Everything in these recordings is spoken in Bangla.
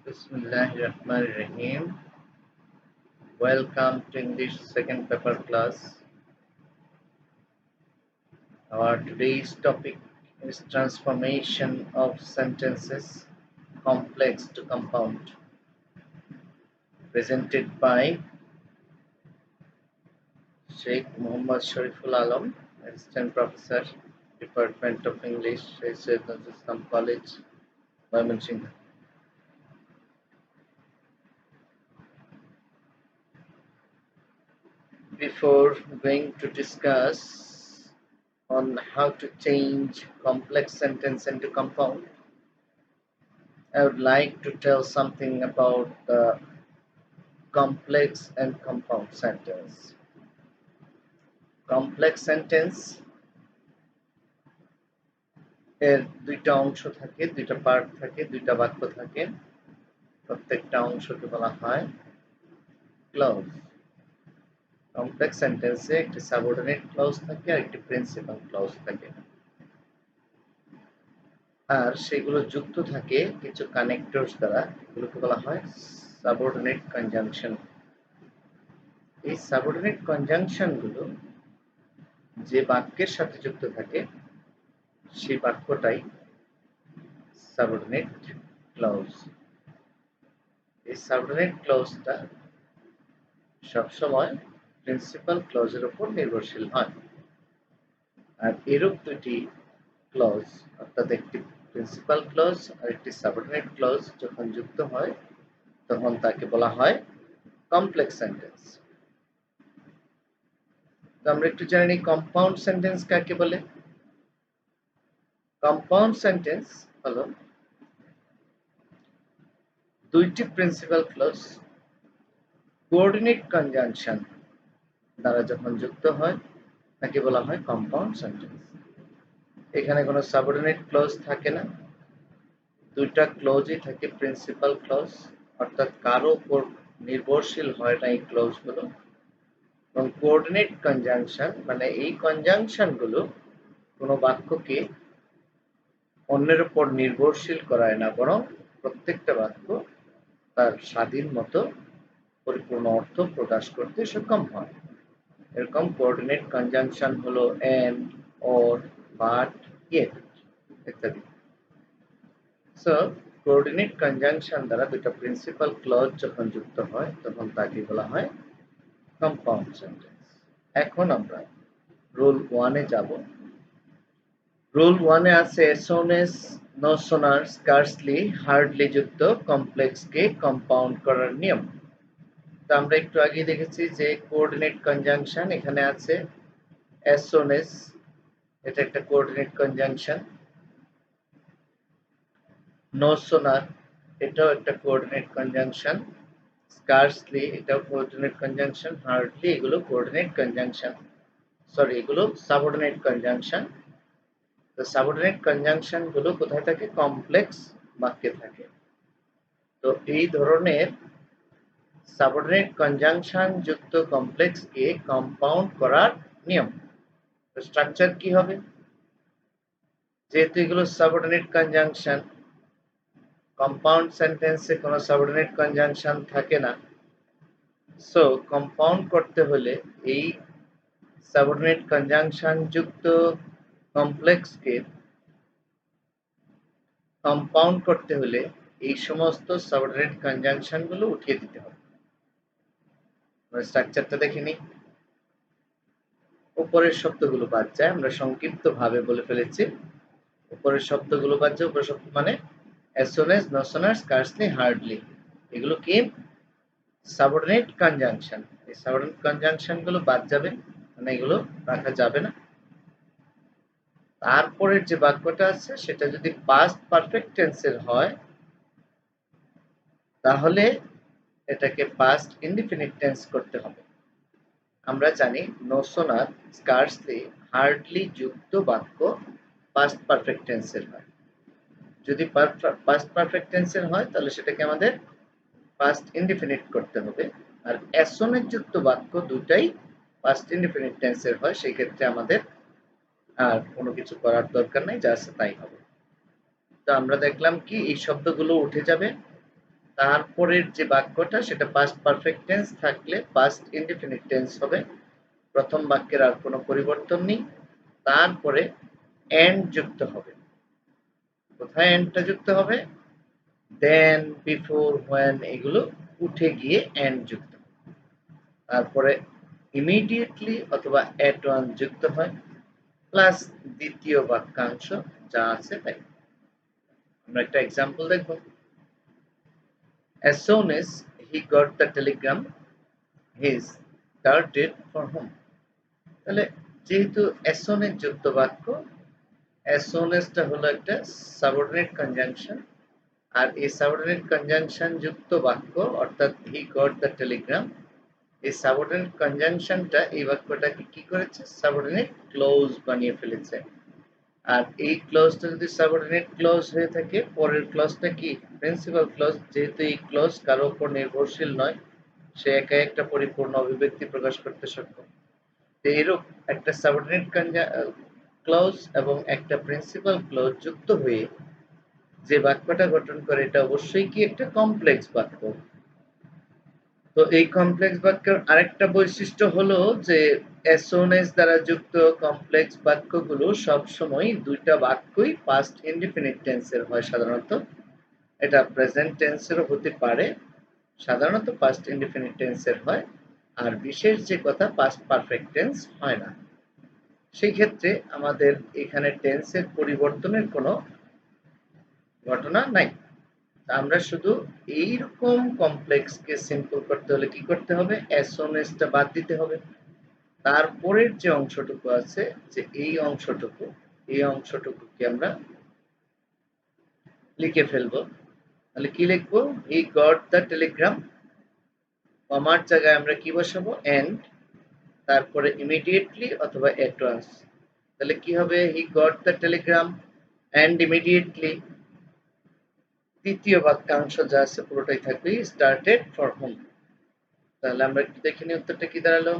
Bismillahirrahmanirrahim. Welcome to English second paper class. Our today's topic is transformation of sentences complex to compound. Presented by Sheikh Muhammad Shariful Alam, Assistant Professor, Department of English, Syed Nazrul Islam College, Mymensingh. Before going to discuss on how to change complex sentence into compound, I would like to tell something about the complex and compound sentence. Complex sentence এর দুইটা অংশ থাকে, দুইটা পার্ট থাকে, দুইটা বাক্য থাকে। প্রত্যেকটা অংশকে বলা হয় ক্লজ। কমপ্লেক্স সেন্টেন্সে একটি সাবঅর্ডিনেট ক্লজ থাকে আর একটি প্রিন্সিপাল ক্লজ থাকে। আর সেগুলো যুক্ত থাকে কিছু কানেক্টরস দ্বারা, এগুলোকে বলা হয় সাবঅর্ডিনেট কনজাংশন। এই সাবঅর্ডিনেট কনজাংশনগুলো যে বাক্যের সাথে যুক্ত থাকে সেই বাক্যটাই সাবঅর্ডিনেট ক্লজ। এই সাবঅর্ডিনেট ক্লজটা সবসময় প্রিন্সিপাল ক্লজের উপর নির্ভরশীল হয়। আর এরূপ দুটি ক্লজ, অর্থাৎ একটি প্রিন্সিপাল ক্লজ আর একটি সাবঅর্ডিনেট ক্লজ যখন যুক্ত হয় তখন তাকে বলা হয় কমপ্লেক্স সেন্টেন্স। তো আমরা একটু জানি নিই কম্পাউন্ড সেন্টেন্স কাকে বলে। কম্পাউন্ড সেন্টেন্স হলো দুইটি প্রিন্সিপাল ক্লজ কোঅর্ডিনেট কনজাংশন দ্বারা যখন যুক্ত হয় তাকে বলা হয় কম্পাউন্ড সেন্টেন্স। এখানে কোনো সাবঅর্ডিনেট ক্লজ থাকে না, দুইটা ক্লজই থাকে প্রিন্সিপাল ক্লজ, অর্থাৎ কারো উপর নির্ভরশীল হয় না এই ক্লজগুলো। এবং কোঅর্ডিনেট কনজাংশন মানে এই কনজাংশনগুলো কোনো বাক্যকে অন্যের উপর নির্ভরশীল করায় না, বরং প্রত্যেকটা বাক্য তার স্বাধীন মতো পরিপূর্ণ অর্থ প্রকাশ করতে সক্ষম হয়। এরকম কোঅর্ডিনেট কনজাংশন হলো এন্ড, অর, বাট, ইয়েট ইত্যাদি। সো কোঅর্ডিনেট কনজাংশন দ্বারা দুটো প্রিন্সিপাল ক্লজ যখন যুক্ত হয় তখন তাকে বলা হয় কম্পাউন্ড সেন্টেন্স। এখন আমরা রুল 1 এ যাব। রুল 1 এ আছে as soon as, no sooner, scarcely, hardly যুক্ত কমপ্লেক্সকে কম্পাউন্ড করার নিয়ম। তো আমরা একটু আগে দেখেছি যে কোঅর্ডিনেট কনজাংশন এখানে আছে as soon as, এটা একটা কোঅর্ডিনেট কনজাংশন। no sooner এটাও একটা কোঅর্ডিনেট কনজাংশন। scarcely এটাও কোঅর্ডিনেট কনজাংশন। hardly এগুলো কোঅর্ডিনেট কনজাংশন, সরি এগুলো সাবঅর্ডিনেট কনজাংশন। তো সাবঅর্ডিনেট কনজাংশন গুলো কোথায় থাকে? কমপ্লেক্স বাক্যে থাকে। তো এই ধরনের সাবঅর্ডিনেট কনজাংশন যুক্ত কমপ্লেক্সকে কম্পাউন্ড করার নিয়ম। তো স্ট্রাকচার কি হবে? যেহেতু এগুলো সাবঅর্ডিনেট কনজাংশন, কম্পাউন্ড সেন্টেন্সে কোনো সাবঅর্ডিনেট কনজাংশন থাকে না। সো কম্পাউন্ড করতে হলে এই সাবঅর্ডিনেট কনজাংশন যুক্ত কমপ্লেক্সকে কম্পাউন্ড করতে হলে এই সমস্ত সাবঅর্ডিনেট কনজাংশন গুলো উঠিয়ে দিতে হবে। আমরা স্ট্রাকচারটা দেখে নিই। উপরের শব্দগুলো বাদ যায়, আমরা সংক্ষিপ্ত ভাবে বলে ফেলেছি। উপরের শব্দগুলো বাদ যায়। উপরের শব্দ মানে as soon as, no sooner, scarcely, hardly এগুলো কি? Subordinate conjunction. এই সাবঅর্ডিনেট কনজাংশন গুলো বাদ যাবে, মানে এগুলো রাখা যাবে না। তারপরের যে বাক্যটা আছে সেটা যদি পাস্ট পারফেক্ট টেন্সের হয় তাহলে এটাকে পাস্ট ইনডিফিনিট টেন্স করতে হবে। আমরা জানি নো সোনার, স্কার্সলি, হার্ডলি যুক্ত বাক্য পাস্ট পারফেক্ট টেন্সের হয়। যদি পাস্ট পারফেক্ট টেন্সের হয় তাহলে সেটাকে আমাদের পাস্ট ইনডিফিনিট করতে হবে। আর as soon as যুক্ত বাক্য দুটাই পাস্ট ইনডিফিনিট টেন্সের হয়, সেই ক্ষেত্রে আমাদের আর কোনো কিছু করার দরকার নাই, যা আছে তাই হবে। তো আমরা দেখলাম কি এই শব্দগুলো উঠে যাবে তারপরের যে বাক্যটা সেটা পাস্ট পারফেক্ট টেন্স থাকলে পাস্ট ইনডিফিনিট টেন্স হবে। প্রথম বাক্যের আর কোনো পরিবর্তন নেই। তারপরে এন্ড যুক্ত হবে। কোথায় এন্ডটা যুক্ত হবে? দেন, বিফোর, হোয়েন এগুলো উঠে গিয়ে এন্ড যুক্ত। তারপরে ইমিডিয়েটলি অথবা এট ওয়ান যুক্ত হয়, প্লাস দ্বিতীয় বাক্যাংশ যা আছে তাই। আমরা একটা এক্সাম্পল দেখব। As soon as he got the telegram, he started for home. তাহলে যেহেতু as soon as যুক্ত বাক্য, as soon as টা হলো একটা সাবঅর্ডিনেট কনজাংশন, আর এই সাবঅর্ডিনেট কনজাংশন যুক্ত বাক্য অর্থাৎ he got the telegram, এই সাবঅর্ডিনেট কনজাংশনটা এই বাক্যটাকে কি করেছে? সাবঅর্ডিনেট ক্লোজ বানিয়ে ফেলেছে। আর এই ক্লজটা যদি সাবঅর্ডিনেট ক্লজ হয়ে থাকে, পরের ক্লজটা কি? Principal clause. যেহেতু এই ক্লজ কারো উপর নির্ভরশীল নয়, সে একা একটা পরিপূর্ণ অভিব্যক্তি প্রকাশ করতে সক্ষম। এইরূপ একটা সাবঅর্ডিনেট ক্লজ এবং একটা প্রিন্সিপাল ক্লজ যুক্ত হয়ে যে বাক্যটা গঠন করে এটা অবশ্যই কি একটা কমপ্লেক্স বাক্য। তো এই কমপ্লেক্স বাক্যের আরেকটা বৈশিষ্ট্য হলো যে as soon as দ্বারা যুক্ত কমপ্লেক্স বাক্যগুলো সবসময় দুইটা বাক্যই পাস্ট ইনডিফিনিট টেন্সের হয় সাধারণত। এটা প্রেজেন্ট টেন্সেরও হতে পারে, সাধারণত পাস্ট ইনডিফিনিট টেন্সের হয়। আর বিশেষ যে কথা পাস্ট পারফেক্ট টেন্স হয় না। সেই ক্ষেত্রে আমাদের এখানে টেন্সের পরিবর্তনের কোনো ঘটনা নাই। আমরা শুধু এইরকম কমপ্লেক্সকে সিম্পল করতে হলে কি করতে হবে? as soon as টা বাদ দিতে হবে। তারপরের যে অংশটুকু আছে, যে এই অংশটুকুকে আমরা লিখে ফেলবো। তাহলে কি লিখবো? he got the telegram, কমার জায়গায় আমরা কি বসাবো? and, তারপরে immediately অথবা at once। তাহলে কি হবে? he got the telegram and immediately তৃতীয় বাক্যাংশ যা আছে পুরোটাই থাকবে started for home। তাহলে আমরা একটু দেখে নিই উত্তরটা কি দাঁড়ালো।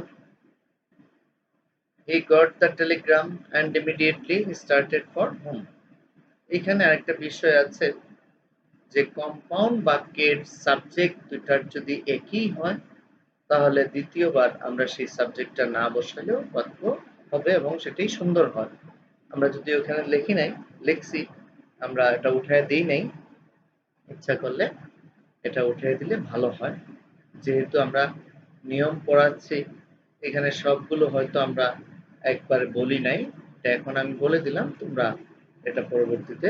he got the telegram and immediately he started for home। এখানে আরেকটা বিষয় আছে যে কম্পাউন্ড বাক্যের সাবজেক্ট দুটার যদি একই হয় তাহলে দ্বিতীয়বার আমরা সেই সাবজেক্টটা না বসালেও বাক্য হবে এবং সেটাই সুন্দর হয়। আমরা যদি ওখানে লিখছি, আমরা এটা উঠায় দিই নাই, ইচ্ছা করলে এটা উঠিয়ে দিলে ভালো হয়। যেহেতু আমরা নিয়ম পড়াচ্ছি, এখানে সবগুলো হয়তো আমরা একবারে বলি নাই, এখন আমি বলে দিলাম, তোমরা এটা পরবর্তীতে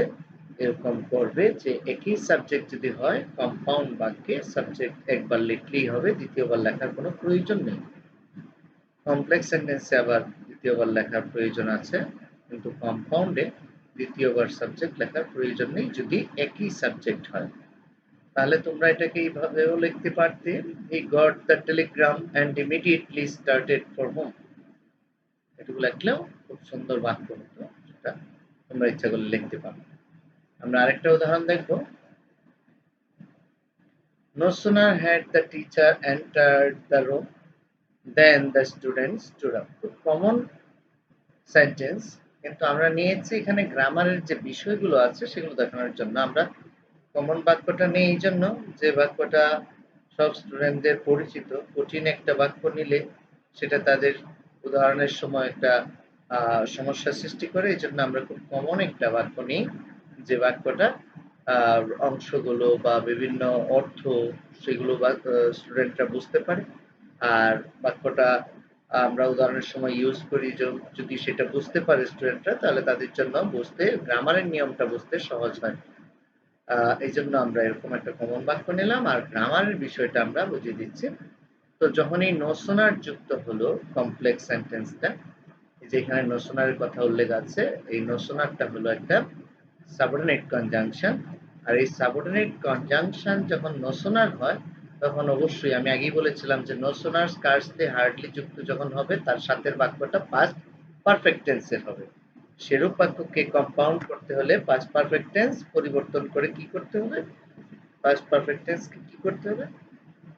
এরকম করবে যে একই সাবজেক্ট যদি হয় কম্পাউন্ড বাক্যে সাবজেক্ট একবার লিখলেই হবে, দ্বিতীয়বার লেখার কোনো প্রয়োজন নেই। কমপ্লেক্স সেন্টেন্সে আবার দ্বিতীয়বার লেখার প্রয়োজন আছে, কিন্তু কম্পাউন্ডে দ্বিতীয়বার সাবজেক্ট লেখার প্রয়োজন নেই যদি একই সাবজেক্ট হয়। তাহলে তোমরা এটাকে এইভাবেও লিখতে পারতে, he got the telegram and immediately started for home। এটুকু লিখলেও খুব সুন্দর বাক্য হতো, সেটা তোমরা ইচ্ছা করলে লিখতে পারো। আমরা আরেকটা উদাহরণ দেখব। no sooner had the teacher entered the room than the students stood up। খুব কমন সেন্টেন্স, কিন্তু আমরা নিয়েছি এখানে গ্রামারের যে বিষয়গুলো আছে সেগুলো দেখানোর জন্য। আমরা কমন বাক্যটা নেই এই জন্য যে বাক্যটা সব স্টুডেন্টদের পরিচিত। কঠিন একটা বাক্য নিলে সেটা তাদের উদাহরণের সময় একটা সমস্যা সৃষ্টি করে, এই জন্য আমরা খুব কমন একটা বাক্য নিই যে বাক্যটা অংশগুলো বা বিভিন্ন অর্থ সেগুলো স্টুডেন্টরা বুঝতে পারে। আর বাক্যটা আমরা উদাহরণের সময় ইউজ করি যদি সেটা বুঝতে পারে স্টুডেন্টরা, তাহলে তাদের জন্য বুঝতে, গ্রামারের নিয়মটা বুঝতে সহজ হয়। এই জন্য আমরা এরকম একটা কমন বাক্য নিলাম আর গ্রামারের বিষয়টা আমরা বুঝিয়ে দিচ্ছি। তো যখন এই নো সোনার যুক্ত হলো কমপ্লেক্স সেন্টেন্সটা, যেখানে নো সোনারের কথা উল্লেখ আছে, এই নো সোনারটা হলো একটা সাবঅর্ডিনেট কনজাংশন। আর এই সাবঅর্ডিনেট কনজাংশন যখন নো সোনার হয় তখন অবশ্যই আমি আগেই বলেছিলাম যে নো সোনার স্কার্সলি হার্ডলি যুক্ত যখন হবে তার সাথের বাক্যটা পাস্ট পারফেক্ট টেন্সের হবে। সেরূপ বাক্যকে কম্পাউন্ড করতে হলে পাস্ট পারফেক্ট টেন্স পরিবর্তন করে কি করতে হবে? পাস্ট পারফেক্ট টেন্সকে কি করতে হবে?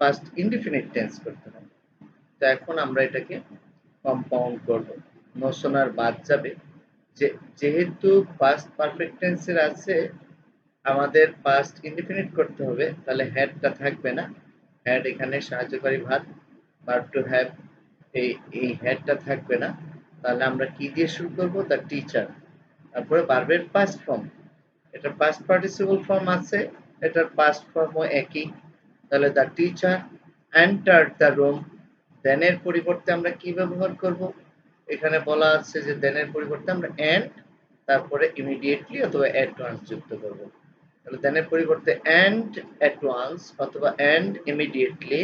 পাস্ট ইনডিফিনিট টেন্স করতে হবে। তো এখন আমরা এটাকে কম্পাউন্ড করব। নো সোনার বাদ যাবে, যেহেতু পাস্ট পারফেক্ট টেন্সের আছে আমাদের পাস্ট ইনডিফিনিট করতে হবে, তাহলে হ্যাডটা থাকবে না। হ্যাড এখানে সাহায্যকারী ভার্ব টু হ্যাভ, এই হ্যাডটা থাকবে না। তাহলে আমরা কি দিয়ে শুরু করব? The teacher. তারপরে ভার্বের পাস্ট ফর্ম, এটা পাস্ট পার্টিসিপল ফর্ম আছে, এটার পাস্ট ফর্মও একই। তাহলে the teacher entered the room, দেনের পরিবর্তে আমরা কি ব্যবহার করব? এখানে বলা আছে যে দেনের পরিবর্তে আমরা এন্ড তারপরে ইমিডিয়েটলি অথবা অ্যাট ওয়ান্স যুক্ত করব। তাহলে দেনের পরিবর্তে এন্ড অ্যাট ওয়ান্স অথবা এন্ড ইমিডিয়েটলি,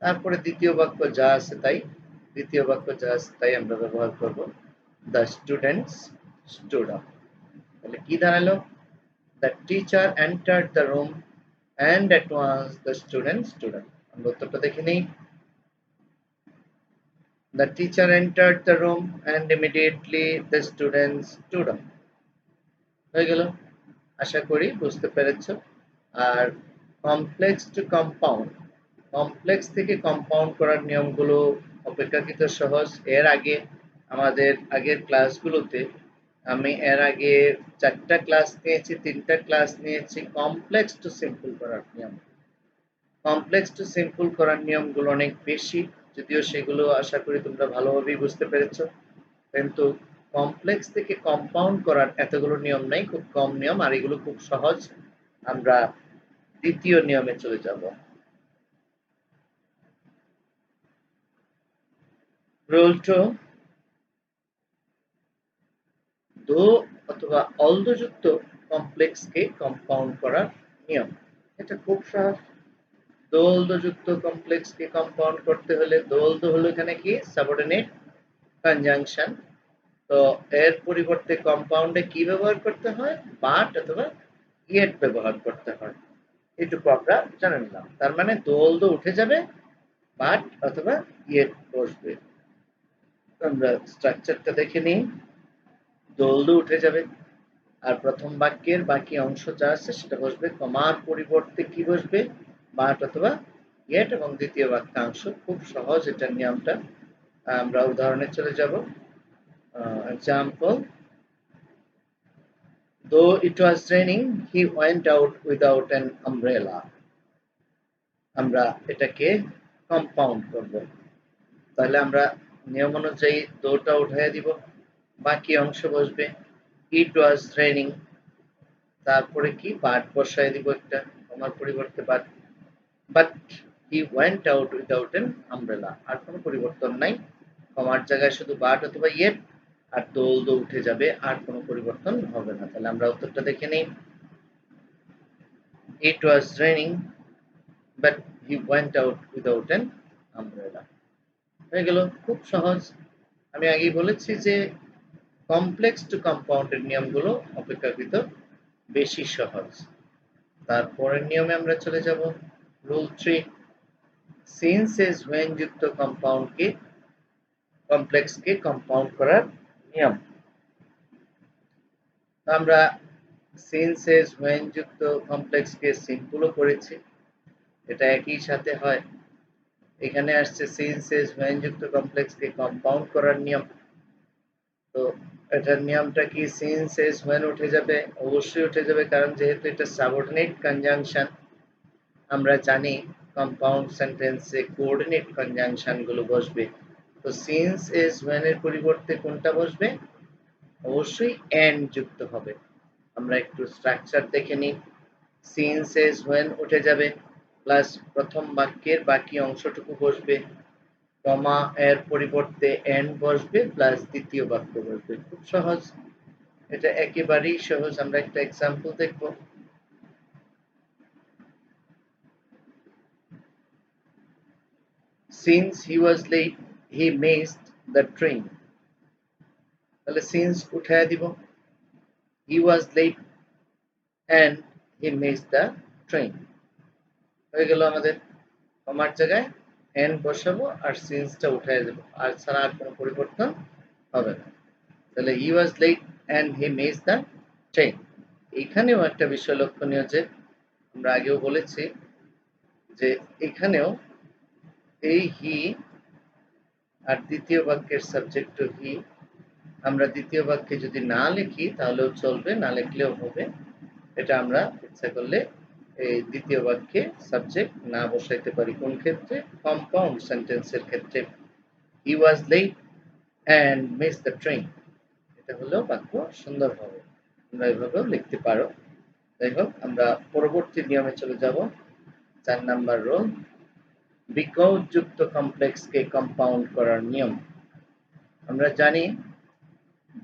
তারপরে দ্বিতীয় বাক্য যা আছে তাই, দ্বিতীয় বাক্য যা আছে তাই আমরা ব্যবহার করব। The students stood up. তাহলে কি দাঁড়ালো? The teacher entered the room and at once the students stood up. আমরা উত্তরটা দেখে নিই। The teacher entered the room and immediately the students stood up. হয়ে গেল, আশা করি বুঝতে পেরেছো। আর কমপ্লেক্স টু কম্পাউন্ড, কমপ্লেক্স থেকে কম্পাউন্ড করার নিয়মগুলো অপেক্ষাকৃত সহজ। এর আগে আমাদের আগের ক্লাসগুলোতে আমি এর আগে 4টা ক্লাস নিয়েছি, 3টা ক্লাস নিয়েছি কমপ্লেক্স টু সিম্পল করার নিয়ম। কমপ্লেক্স টু সিম্পল করার নিয়মগুলো অনেক বেশি, যদিও সেগুলো আশা করি তোমরা ভালোভাবেই বুঝতে পেরেছো। কিন্তু কমপ্লেক্স থেকে কম্পাউন্ড করার এতগুলো নিয়ম নেই, খুব কম নিয়ম, আর এগুলো খুব সহজ। আমরা দ্বিতীয় নিয়মে চলে যাব। রুল 2, দো অথবা অলদো যুক্ত কমপ্লেক্সকে কম্পাউন্ড করার নিয়ম। এটা খুব সহজ। দো অলদো যুক্ত কমপ্লেক্সকে কম্পাউন্ড করতে হলে, দো অলদো হলো এখানে কি? Subordinate conjunction. তো এর পরিবর্তে কম্পাউন্ডে কি ব্যবহার করতে হয়? বাট অথবা ইয়েট ব্যবহার করতে হয়। এটুকু আমরা জানে নিলাম। তার মানে দোল দো উঠে যাবে, বাট অথবা ইয়েট বসবে। আমরা স্ট্রাকচারটা দেখে নিই। দোল দো উঠে যাবে, আর প্রথম বাক্যের বাকি অংশ যা আছে সেটা বসবে। কমার পরিবর্তে কি বসবে? বাট অথবা ইয়েট, এবং দ্বিতীয় বাক্যাংশ। খুব সহজ এটার নিয়মটা। আমরা উদাহরণে চলে যাব। Example, though it was raining, he went out without an umbrella. আমরা এটাকে কম্পাউন্ড করব। তাহলে আমরা নিয়ম অনুযায়ী দোটা উঠাইয়া দিব, বাকি অংশ বসবে it was raining, তারপরে কি? বাট বসাই দিব একটা, কমার পরিবর্তে but. But he went out without an umbrella, আর কোনো পরিবর্তন নাই। কমার জায়গায় শুধু বাট অথবা ইয়েট, আর দোল দো উঠে যাবে, আর কোনো পরিবর্তন হবে না। তাহলে আমরা উত্তরটা দেখে নিই। It was raining, but he went out without an umbrella. হয়ে গেল, খুব সহজ। আমি আগেই বলেছি যে কমপ্লেক্স টু কম্পাউন্ডের নিয়মগুলো অপেক্ষাকৃত বেশি সহজ। তারপরের নিয়মে আমরা চলে যাব। রুল 3, সিন্স এজ ওয়েন যুক্ত কম্পাউন্ডকে কমপ্লেক্সকে কম্পাউন্ড করার নিয়ম। আমরা সিন্স এজ ওয়েন যুক্ত কমপ্লেক্সকে সিম্পলও করেছি, এটা একই সাথে হয়। এখানে আসছে সিন্স এজ ওয়েন যুক্ত কমপ্লেক্সকে কম্পাউন্ড করার নিয়ম। তো এটার নিয়মটা কি? সিন্স এজ ওয়েন উঠে যাবে, অবশ্যই উঠে যাবে, কারণ যেহেতু এটা সাবঅর্ডিনেট কনজাংশন। আমরা জানি কম্পাউন্ড সেন্টেন্সে কোঅর্ডিনেট কনজাংশন গুলো বসবে। তো সিন্স এজ ওয়েন এর পরিবর্তে কোনটা বসবে? অবশ্যই এন্ড যুক্ত হবে। আমরা একটু স্ট্রাকচার দেখে নিই। সিন্স এজ ওয়েন উঠে যাবে, প্লাস প্রথম বাক্যের বাকি অংশটুকু বসবে, কমা এর পরিবর্তে এন্ড বসবে, প্লাস দ্বিতীয় বাক্য বসবে। খুব সহজ, এটা একেবারেই সহজ। আমরা একটা এক্সাম্পল দেখব। Since he was late, he missed the train. তাহলে সিন্স উঠায় দিব, he was late and he missed the train. হয়ে গেল আমাদের। কমার জায়গায় এন্ড বসাবো আর সিন্সটা উঠায় দেবো, আর ছাড়া আর কোনো পরিবর্তন হবে না। তাহলে he was late and he missed the train. এখানেও একটা বিষয় লক্ষণীয় যে আমরা আগেও বলেছি যে এখানেও এই হি আর দ্বিতীয় বাক্যের সাবজেক্ট হি, আমরা দ্বিতীয় বাক্যে যদি না লিখি তাহলেও চলবে, না লিখলেও হবে। এটা আমরা ইচ্ছা করলে এই দ্বিতীয় বাক্যে সাবজেক্ট না বসাইতে পারি। কোন ক্ষেত্রে? কম্পাউন্ড সেন্টেন্সের ক্ষেত্রে। He was late and miss the train. এটা হলো বাক্য সুন্দর হবে, তোমরা এভাবেও লিখতে পারো। যাই হোক, আমরা পরবর্তী নিয়মে চলে যাব। 4 নাম্বার রুল, বিকজ যুক্ত কমপ্লেক্সকে কম্পাউন্ড করার নিয়ম। আমরা জানি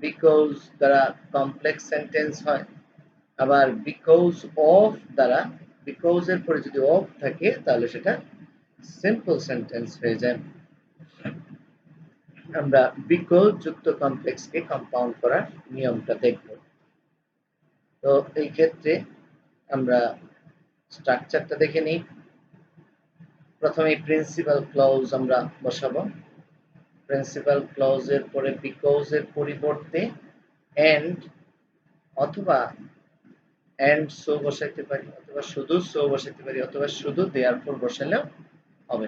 বিকজ দ্বারা কমপ্লেক্স সেন্টেন্স হয়, আবার বিকজ অফ দ্বারা, বিকজ এর পরে যদি অফ থাকে তাহলে সেটা সিম্পল সেন্টেন্স হয়ে যায়। আমরা বিকজ যুক্ত কমপ্লেক্সকে কম্পাউন্ড করার নিয়মটা দেখব। তো এই ক্ষেত্রে আমরা স্ট্রাকচারটা দেখে নিই। প্রথমে প্রিন্সিপাল ক্লজ আমরা বসাবো। প্রিন্সিপাল ক্লজের পরে বিকজ এর পরিবর্তে এন্ড অথবা এন্ড সো বসাইতে পারি, অথবা শুধু সো বসাইতে পারি, অথবা শুধু দেয়ারফর বসালেও হবে।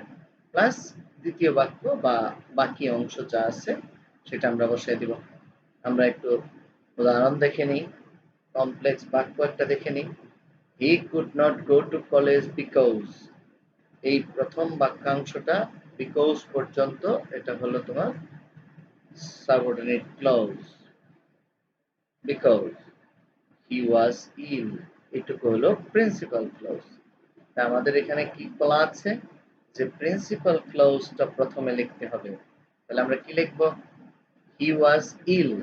প্লাস দ্বিতীয় বাক্য বা বাকি অংশ যা আছে সেটা আমরা বসাই দিব। আমরা একটু উদাহরণ দেখে নিই, কমপ্লেক্স বাক্য একটা দেখে নিই। হি could not go to college because. এই প্রথম বাক্যাংশটা বিকজ পর্যন্ত, এটা হলো তোমার subordinate clause. Because he was ইল, এটুকু হলো প্রিন্সিপাল ক্লজ। তা আমাদের এখানে কি বলা আছে যে প্রিন্সিপাল ক্লজটা প্রথমে লিখতে হবে। তাহলে আমরা কি লিখব? হি ওয়াজ ইল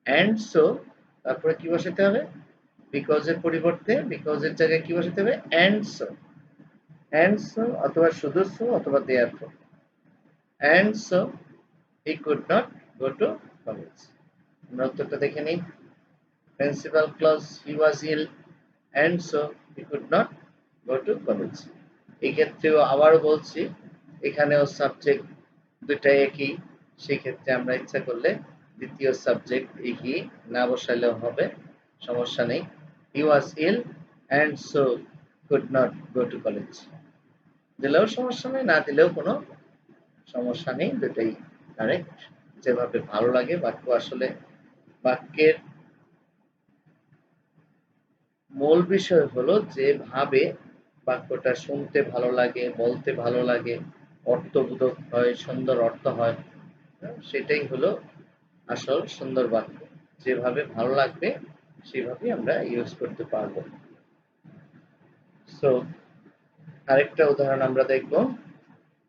অ্যান্ড সো, তারপরে কি বসাতে হবে? বিকজ এর পরিবর্তে, বিকজ এর জায়গায় কি বসাতে হবে? And so. অ্যান্ড সো অথবা শুধু সো অথবা therefore. And so he could not go to college. আমরা উত্তরটা দেখে নিই। Principal clause, he was ill and so he could not go to college. এই ক্ষেত্রেও আবারও বলছি, এখানেও সাবজেক্ট দুটাই একই। সেই ক্ষেত্রে আমরা ইচ্ছা করলে দ্বিতীয় সাবজেক্ট হি না বসাইলেও হবে, সমস্যা নেই। he was ill and so could not go to college দিলেও সমস্যা নেই, না দিলেও কোনো সমস্যা নেই, দুটাই কারেক্ট। যেভাবে ভালো লাগে বাক্য, আসলে বাক্যের মূল বিষয় হলো যেভাবে বাক্যটা শুনতে ভালো লাগে, বলতে ভালো লাগে, অর্থবোধক হয়, সুন্দর অর্থ হয়, সেটাই হলো আসল সুন্দর বাক্য। যেভাবে ভালো লাগবে সেভাবেই আমরা ইউজ করতে পারবো। সো আরেকটা উদাহরণ আমরা দেখব।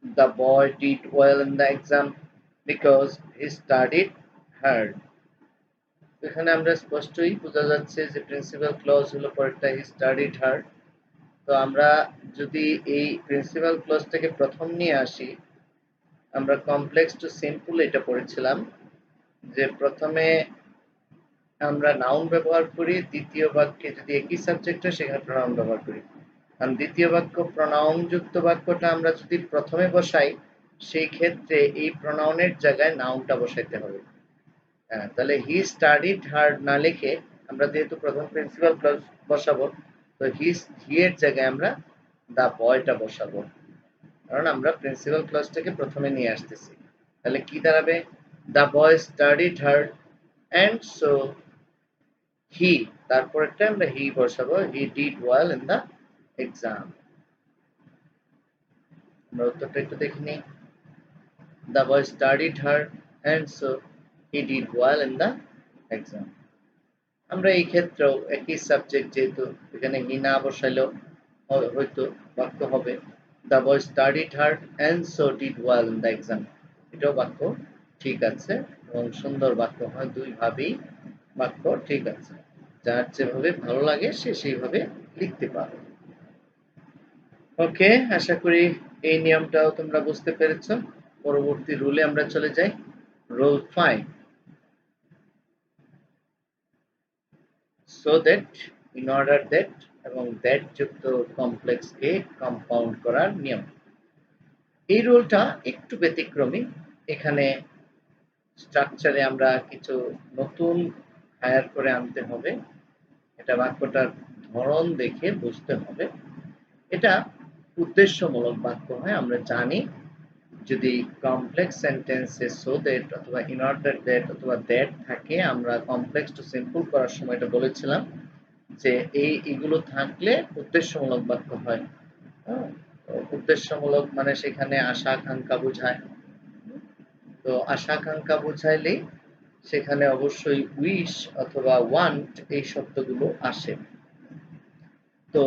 The boy did well in the exam because he studied hard. এখানে আমরা স্পষ্টই বোঝা যাচ্ছে যে প্রিন্সিপাল ক্লজ হলো পরেরটা হি স্টাডিড হার্ড। তো আমরা যদি এই প্রিন্সিপাল ক্লজটাকে প্রথম নিয়ে আসি, আমরা কমপ্লেক্স টু সিম্পল এটা পড়েছিলাম যে প্রথমে আমরা নাউন ব্যবহার করি, দ্বিতীয় বাক্যে যদি একই সাবজেক্ট হয় সেখানে প্রনাউন ব্যবহার করি। কারণ দ্বিতীয় বাক্য প্রনাউন যুক্ত বাক্যটা আমরা যদি প্রথমে বসাই, সেই ক্ষেত্রে এই প্রনাউনের জায়গায় নাউনটা বসাইতে হবে। তাহলে হি স্টাডিড হার্ড না লিখে আমরা যেহেতু প্রথম প্রিন্সিপাল ক্লজ বসাবো, তো হি এর জায়গায় আমরা দা বয়টা বসাবো, কারণ আমরা প্রিন্সিপাল ক্লজটাকে প্রথমে নিয়ে আসতেছি। তাহলে কি দাঁড়াবে? The boy studied hard and so he, তারপরটা আমরা হি বসাবো, he did well in the exam. আমরা উত্তরটা একটু দেখে নিই। The boy studied hard and so he did well in the exam. আমরা এই ক্ষেত্রেও একই সাবজেক্ট, যেহেতু এখানে হি না বসাইলেও হয়তো বাক্য হবে the boy studied hard and so did well in the exam. এটাও বাক্য ঠিক আছে এবং সুন্দর বাক্য হয়, দুই ভাবেই বাক্য ঠিক আছে। যার যেভাবে ভালো লাগে সে সেইভাবে লিখতে পারে। ওকে, আশা করি এই নিয়মটাও তোমরা বুঝতে পেরেছ। পরবর্তী রুলে আমরা চলে যাই। Rule 5, so that, in order that এবং that যুক্ত কমপ্লেক্সকে কম্পাউন্ড করার নিয়ম। এই রুলটা একটু ব্যতিক্রমী। এখানে স্ট্রাকচারে আমরা কিছু নতুন হায়ার করে আনতে হবে, এটা বাক্যটার ধরন দেখে বুঝতে হবে। এটা উদ্দেশ্যমূলক বাক্য হয়। আমরা জানি যদি কমপ্লেক্স সেন্টেন্সে সো দ্যাট অথবা ইন অর্ডার দ্যাট অথবা দ্যাট থাকে, আমরা কমপ্লেক্স টু সিম্পল করার সময় এটা বলেছিলাম যে এইগুলো থাকলে উদ্দেশ্যমূলক বাক্য হয়। হ্যাঁ? উদ্দেশ্যমূলক মানে সেখানে আশা আকাঙ্ক্ষা বোঝায়। তো আশা আকাঙ্ক্ষা বোঝাইলেই সেখানে অবশ্যই উইশ অথবা ওয়ান্ট এই শব্দগুলো আসে। তো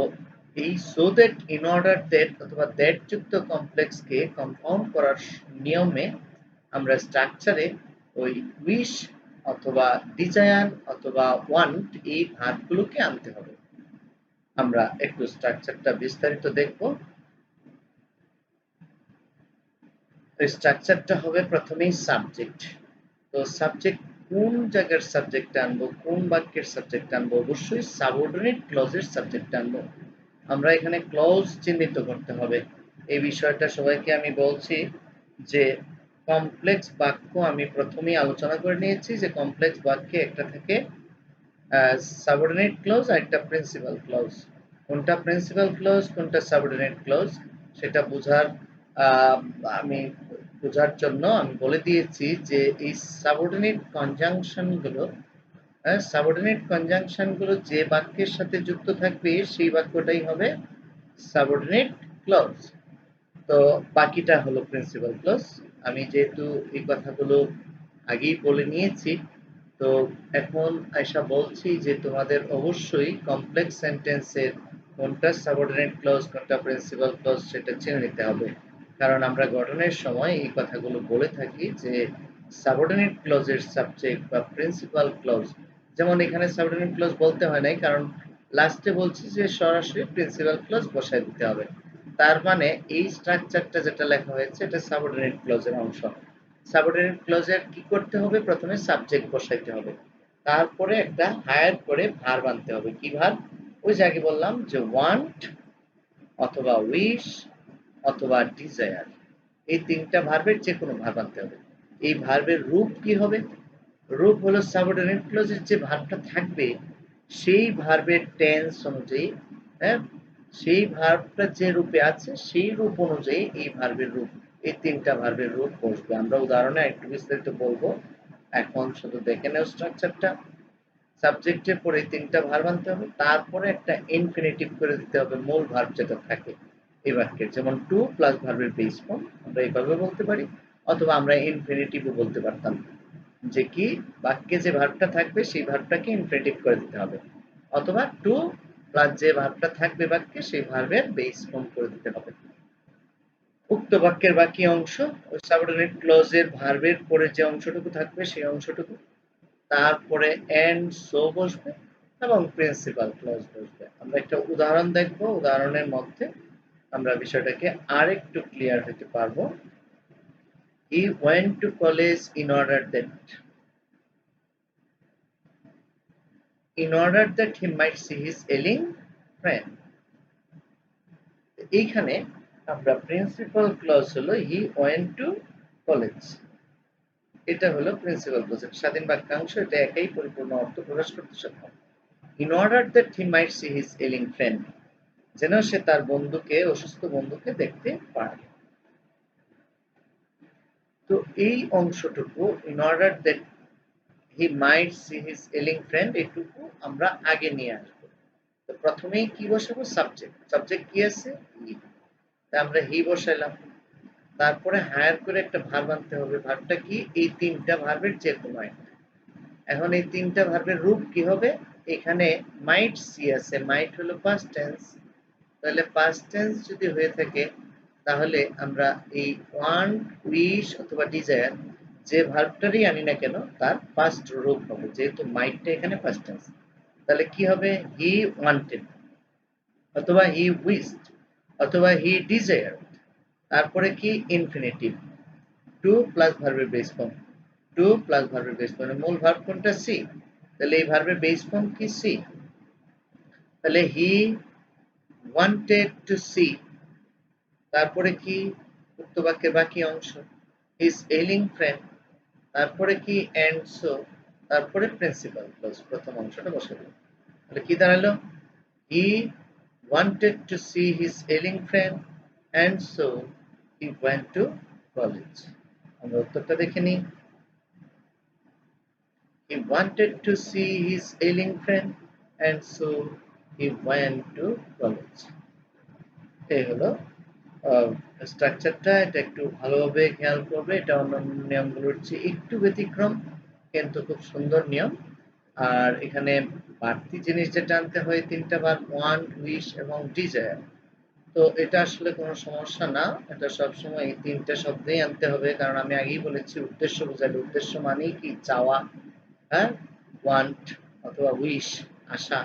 এই so that, in order that অথবা দ্যাট যুক্ত কমপ্লেক্সকে কম্পাউন্ড করার নিয়মে আমরা স্ট্রাকচারে ওই উইশ অথবা ডিজায়ার অথবা ওয়ান্ট এই ভার্বগুলোকে আনতে হবে। আমরা একটু স্ট্রাকচারটা বিস্তারিত দেখব। স্ট্রাকচারটা হবে প্রথমেই সাবজেক্ট। তো সাবজেক্ট কোন জায়গার সাবজেক্ট আনবো, কোন বাক্যের সাবজেক্ট আনবো? অবশ্যই সাবঅর্ডিনেট ক্লজের সাবজেক্ট আনবো। আমরা এখানে ক্লজ চিহ্নিত করতে হবে। এই বিষয়টা সবাইকে আমি বলছি যে কমপ্লেক্স বাক্য আমি প্রথমেই আলোচনা করে নিয়েছি যে কমপ্লেক্স বাক্যে একটা থাকে সাবঅর্ডিনেট ক্লজ আর একটা প্রিন্সিপাল ক্লজ। কোনটা প্রিন্সিপাল ক্লজ কোনটা সাবঅর্ডিনেট ক্লজ সেটা আমি বোঝার জন্য আমি বলে দিয়েছি যে এই সাবঅর্ডিনেট কনজাংশন গুলো যে বাক্যের সাথে যুক্ত থাকবে সেই বাক্যটাই হবে সাবঅর্ডিনেট ক্লজ। তো বাকিটা হলো প্রিন্সিপাল ক্লজ। আমি যেহেতু এই কথাগুলো আগেই বলে নিয়েছি, তো এখন আয়শা বলছি যে তোমাদের অবশ্যই কমপ্লেক্স সেন্টেন্সের কোনটা সাবঅর্ডিনেট ক্লজ কোনটা প্রিন্সিপাল ক্লজ সেটা চিনে নিতে হবে। কারণ আমরা গঠনের সময় এই কথাগুলো বলে থাকি যে সাবঅর্ডিনেট ক্লজের সাবজেক্ট বা প্রিন্সিপাল ক্লজ, যেমন এখানে সাবঅর্ডিনেট ক্লজ বলতে হয় নাই, কারণ লাস্টে বলছি যে সরাসরি প্রিন্সিপাল ক্লজ বসায় দিতে হবে। তার মানে এই স্ট্রাকচারটা যেটা লেখা হয়েছে এটা সাবঅর্ডিনেট ক্লজের অংশ। সাবঅর্ডিনেট ক্লজের কি করতে হবে? প্রথমে সাবজেক্ট বসাইতে হবে, তারপরে একটা হায়ার করে ভার্ব আনতে হবে। কি ভার্ব? ওই যে আগে বললাম যে ওয়ান্ট অথবা উইশ অথবা ডিজায়ার, এই তিনটা ভার্বের যে কোনো ভার্ব আনতে হবে। এই ভার্বের রূপ কি হবে? রূপ হলো সাবঅর্ডিনেট ক্লজের যে ভার্বটা থাকবে সেই ভার্বের টেন্স অনুযায়ী, হ্যাঁ, সেই ভার্বটা যে রূপে আছে সেই রূপ অনুযায়ী এই ভার্বের রূপ, এই তিনটা ভার্বের রূপ বসবে। আমরা উদাহরণে একটু বিস্তারিত বলবো, এখন শুধু দেখে নাও স্ট্রাকচারটা। সাবজেক্টের পরে তিনটা ভার্ব আনতে হবে, তারপরে একটা ইনফিনিটিভ করে দিতে হবে মূল ভার্ব যেটা থাকে এই বাক্যের। যেমন টু প্লাস ভার্বের বেস ফর্ম আমরা এইভাবে বলতে পারি, অথবা আমরা ইনফিনিটিভও বলতে পারতাম যে কি বাক্যে যে ভার্বটা থাকবে সেই ভার্বটাকে ইনফিনিটিভ করে দিতে হবে, অথবা টু প্লাস যে ভার্বটা থাকবে বাক্যে সেই ভার্বের বেস ফর্ম করে দিতে হবে। উক্ত বাক্যের বাকি অংশ ওই সাবঅর্ডিনেট ক্লজের ভার্বের পরে যে অংশটুকু থাকবে সেই অংশটুকু, তারপরে এন্ড সো বসবে এবং প্রিন্সিপাল ক্লজ বসবে। আমরা একটা উদাহরণ দেখব, উদাহরণের মধ্যে আমরা বিষয়টাকে আরেকটু ক্লিয়ার হতে পারবো। He went to college in order that he might see his ailing friend. এইখানে আমরা প্রিন্সিপাল ক্লজ হলো হি ওয়েন্ট টু কলেজ, এটা হলো প্রিন্সিপাল ক্লজ, স্বাধীন বাক্যাংশ, এটা একাই পরিপূর্ণ অর্থ প্রকাশ করতে সক্ষম। In order that he might see his ailing friend, যেন সে তার বন্ধুকে, অসুস্থ বন্ধুকে দেখতে পারে। তো এই অংশটুকু in order that he might see his ailing friend এটুকু আমরা আগে নিয়ে আসবো। তো প্রথমেই কি বসাবো? সাবজেক্ট। সাবজেক্ট কি আছে? হি। আমরা হি বসাইলাম, তারপরে হায়ার করে একটা ভার্ব আনতে হবে। ভার্বটা কি? এই তিনটা ভার্বের যে কোনো একটা। এখন এই তিনটা ভার্বের রূপ কি হবে? এখানে মাইট সি আছে, মাইট হলো পাস্ট টেন্স, তাহলে পাস্ট টেন্স যদি হয়ে থাকে তাহলে আমরা এই ওয়ান্ট, উইশ অথবা ডিজায়ার যে ভার্বটারই আনি না কেন তার পাস্ট রূপ হবে, যেহেতু মাইটটা এখানে পাস্ট টেন্স। তাহলে কি হবে? হি ওয়ান্টেড অথবা হি উইশড অথবা হি ডিজায়ার্ড, তারপরে কি? ইনফিনিটিভ, টু প্লাস ভার্বের বেস ফর্ম, টু প্লাস ভার্বের বেস ফর্ম, মূল ভার্ব কোনটা? সি, তাহলে এই ভার্বের বেস ফর্ম কি? সি। তাহলে হি ওয়ান্টেড টু সি, তারপরে কি? উক্ত বাক্যের বাকি অংশ হিজ এইলিং ফ্রেন্ড, তারপরে কি? এন্ড সো, তারপরে প্রিন্সিপাল ক্লজ, প্রথম অংশটা বসাবো। তাহলে কি দাঁড়ালো? He wanted to see his ailing friend and so he went to college. আমরা উত্তরটা দেখে নিই। He wanted to see his ailing friend and so he went to college. এই হলো স্ট্রাকচারটা। এটা একটু ভালোভাবে খেয়াল করবে। এটা অন্যান্য নিয়মগুলোর চেয়ে একটু ব্যতিক্রম, কিন্তু খুব সুন্দর নিয়ম। আর এখানে বাড়তি জিনিস যেটা আনতে হয় ৩ টা বার ওয়ান্ট, উইশ এবং ডিজায়ার। তো এটা আসলে কোনো সমস্যা না। এটা সবসময় এই ৩ টা শব্দই আনতে হবে। কারণ আমি আগেই বলেছি উদ্দেশ্য বোঝাবে। উদ্দেশ্য মানেই কি? চাওয়া, হ্যাঁ? ওয়ান্ট অথবা উইশ আশা,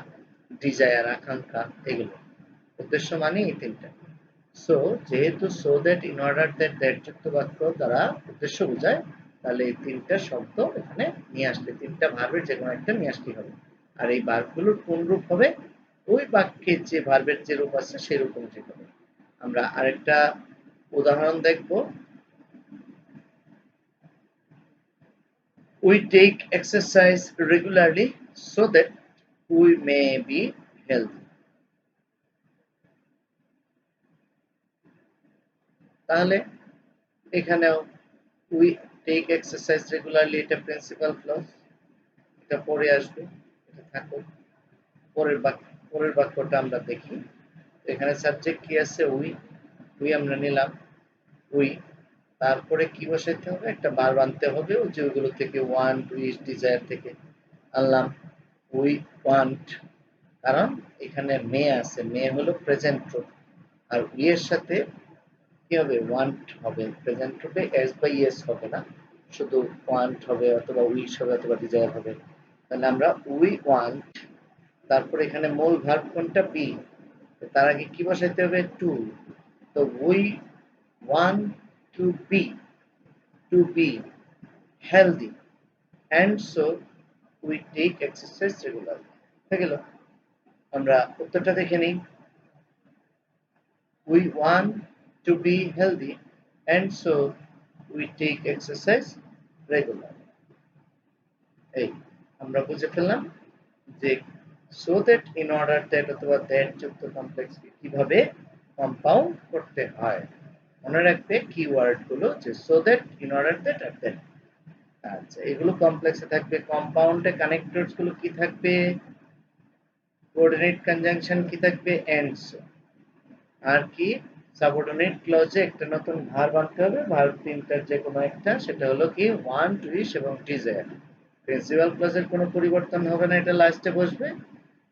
ডিজায়ার আকাঙ্ক্ষা, এগুলো। উদ্দেশ্য মানেই এই ৩ টা। সো যেহেতু so that, in order that, that যুক্ত বাক্য দ্বারা উদ্দেশ্য বোঝায়, তাহলে এই ৩ টা শব্দ এখানে নিয়ে আসলে ৩ টা ভার্বের যেকোনো একটা নিয়ে আসলেই হবে। আর এই ভার্বগুলোর কোন রূপ হবে? ওই বাক্যে যে ভার্বের যে রূপ আছে সেই রূপ অনুযায়ী হবে। আমরা আরেকটা উদাহরণ দেখব। We take exercise regularly so that we may be healthy. তাহলে এখানেও we take exercise regularly, এটা প্রিন্সিপাল ক্লজ, এটা পরে আসবে, এটা থাকুক। পরের বাক্যটা আমরা দেখি। এখানে সাবজেক্ট কি আছে? উই আমরা নিলাম, উই। তারপরে কি বসাইতে হবে? একটা ভার্ব আনতে হবে, ওই যে ওইগুলো থেকে ওয়ান্ট, উইশ, ডিজায়ার থেকে আনলাম উই ওয়ান্ট। কারণ এখানে মে আছে, মে হলো প্রেজেন্ট রূপ। আর উই এর সাথে কি হবে? ওয়ান্ট হবে। প্রেজেন্ট রূপে এস বা ইয়েস হবে না, শুধু ওয়ান্ট হবে অথবা উইশ হবে অথবা ডিজায়ার হবে। তাহলে আমরা উই ওয়ান্ট, তারপরে এখানে মূল ভার্ব কোনটা? বি। তার আগে কি বসাইতে হবে? টু। তো we want two be healthy and so we take exercise regularly. হয়ে গেল। আমরা উত্তরটা দেখে নিই। We want to be healthy and so we take exercise regularly. এই আমরা বুঝে ফেললাম যে so that, in order that অথবা that যুক্ত কমপ্লেক্স কিভাবে কম্পাউন্ড করতে হয়। মনে রাখবে কিওয়ার্ড গুলো, যে so that, in order that R that। আচ্ছা, এগুলো কমপ্লেক্সে থাকবে। কম্পাউন্ডে কানেক্টরস গুলো কি থাকবে? কোঅর্ডিনেট কনজাংশন কি থাকবে? And so. আর কি? সাবঅর্ডিনেট ক্লজে একটা নতুন ভার্ব আনতে হবে। ভার্ব তিনটার যে কোনো একটা, সেটা হলো কি? ওয়ান্ট, উইশ এবং ডিজায়ার। প্রিন্সিপাল ক্লজের কোনো পরিবর্তন হবে না, এটা লাস্টে বসবে।